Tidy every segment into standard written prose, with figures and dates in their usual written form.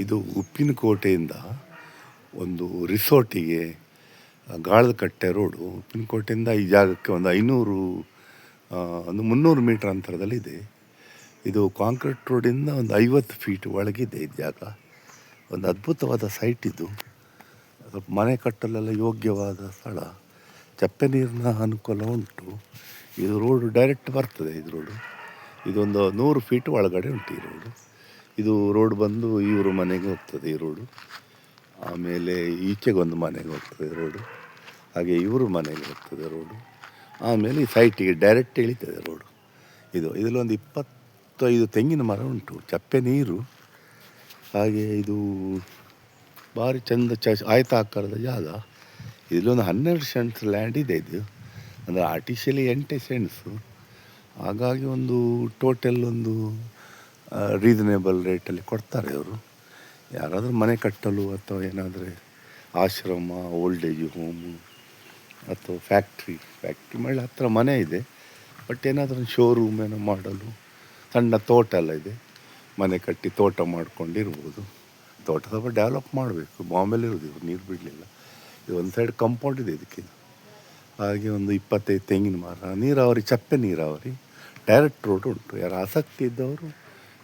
ಇದು ಉಪ್ಪಿನಕೋಟೆಯಿಂದ ಒಂದು ರಿಸೋರ್ಟಿಗೆ ಗಾಳದಕಟ್ಟೆ ರೋಡು ಉಪ್ಪಿನಕೋಟೆಯಿಂದ ಈ ಜಾಗಕ್ಕೆ ಒಂದು 300 ಮೀಟ್ರ್ ಅಂತರದಲ್ಲಿದೆ. ಇದು ಕಾಂಕ್ರೀಟ್ ರೋಡಿಂದ ಒಂದು 50 ಫೀಟ್ ಒಳಗಿದೆ ಈ ಜಾಗ. ಒಂದು ಅದ್ಭುತವಾದ ಸೈಟ್ ಇದು. ಸ್ವಲ್ಪ ಮನೆ ಕಟ್ಟಲೆಲ್ಲ ಯೋಗ್ಯವಾದ ಸ್ಥಳ. ಚಪ್ಪೆ ನೀರಿನ ಅನುಕೂಲ ಉಂಟು. ಇದು ರೋಡು ಡೈರೆಕ್ಟ್ ಬರ್ತದೆ. ಇದು ರೋಡು ಇದೊಂದು 100 ಫೀಟ್ ಒಳಗಡೆ ಉಂಟು ಈ ರೋಡು. ಇದು ರೋಡ್ ಬಂದು ಇವ್ರ ಮನೆಗೆ ಹೋಗ್ತದೆ ಈ ರೋಡು. ಆಮೇಲೆ ಈಚೆಗೊಂದು ಮನೆಗೆ ಹೋಗ್ತದೆ ರೋಡು. ಹಾಗೆ ಇವ್ರ ಮನೆಗೆ ಹೋಗ್ತದೆ ರೋಡು. ಆಮೇಲೆ ಈ ಸೈಟಿಗೆ ಡೈರೆಕ್ಟ್ ಇಳಿತದೆ ರೋಡು. ಇದರಲ್ಲೊಂದು 25 ತೆಂಗಿನ ಮರ ಉಂಟು. ಚಪ್ಪೆ ನೀರು. ಹಾಗೆ ಇದು ಭಾರಿ ಚಂದ ಆಯತಾಕಾರದ ಜಾಗ. ಇಲ್ಲೊಂದು 12 ಸೆಂಟ್ಸ್ ಲ್ಯಾಂಡ್ ಇದೆ. ಇದು ಅಂದರೆ ಆರ್ಟಿಷಿಯಲಿ 8 ಸೆಂಟ್ಸು. ಹಾಗಾಗಿ ಒಂದು ಟೋಟಲ್ ಒಂದು ರೀಸನೇಬಲ್ ರೇಟಲ್ಲಿ ಕೊಡ್ತಾರೆ ಅವರು. ಯಾರಾದರೂ ಮನೆ ಕಟ್ಟಲು ಅಥವಾ ಏನಾದರೆ ಆಶ್ರಮ, ಓಲ್ಡ್ ಏಜ್ ಹೋಮು ಅಥವಾ ಫ್ಯಾಕ್ಟ್ರಿ ಮೇಲೆ ಹತ್ತಿರ ಮನೆ ಇದೆ. ಬಟ್ ಏನಾದರೂ ಶೋರೂಮ್ ಏನೋ ಮಾಡಲು ಸಣ್ಣ ತೋಟ ಎಲ್ಲ ಇದೆ. ಮನೆ ಕಟ್ಟಿ ತೋಟ ಮಾಡ್ಕೊಂಡಿರ್ಬೋದು. ತೋಟ ಸ್ವಲ್ಪ ಡೆವಲಪ್ ಮಾಡಬೇಕು. ಬಾಂಬೆಲಿ ಇರೋದು ಇವರು, ನೀರು ಬಿಡಲಿಲ್ಲ. ಇದು ಒಂದು ಸೈಡ್ ಕಾಂಪೌಂಡ್ ಇದೆ ಇದಕ್ಕೆ. ಹಾಗೆ ಒಂದು 25 ತೆಂಗಿನ ಮರ. ನೀರಾವರಿ, ಚಪ್ಪೆ ನೀರಾವರಿ, ಡೈರೆಕ್ಟ್ ರೋಡ್ ಉಂಟು. ಯಾರು ಆಸಕ್ತಿ ಇದ್ದವರು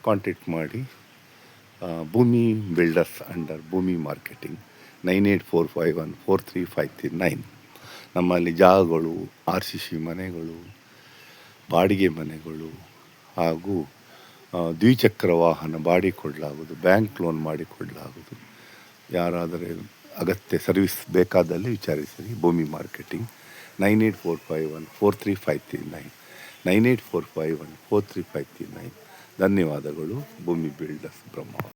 ಕಾಂಟ್ಯಾಕ್ಟ್ ಮಾಡಿ. ಭೂಮಿ ಬಿಲ್ಡರ್ಸ್ ಅಂಡರ್ ಭೂಮಿ ಮಾರ್ಕೆಟಿಂಗ್ 9845143539. ನಮ್ಮಲ್ಲಿ ಜಾಗಗಳು, RCC ಮನೆಗಳು, ಬಾಡಿಗೆ ಮನೆಗಳು ಹಾಗೂ ದ್ವಿಚಕ್ರ ವಾಹನ ಬಾಡಿಗೆ ಕೊಡಲಾಗುವುದು, ಬ್ಯಾಂಕ್ ಲೋನ್ ಮಾಡಿಕೊಡಲಾಗುವುದು. ಯಾರಾದರೆ ಅಗತ್ಯ ಸರ್ವಿಸ್ ಬೇಕಾದಲ್ಲಿ ವಿಚಾರಿಸಿರಿ. ಭೂಮಿ ಮಾರ್ಕೆಟಿಂಗ್ 9845143539 9845143539. ಧನ್ಯವಾದಗಳು. ಭೂಮಿ ಬಿಲ್ಡರ್ಸ್ ಬ್ರಹ್ಮ.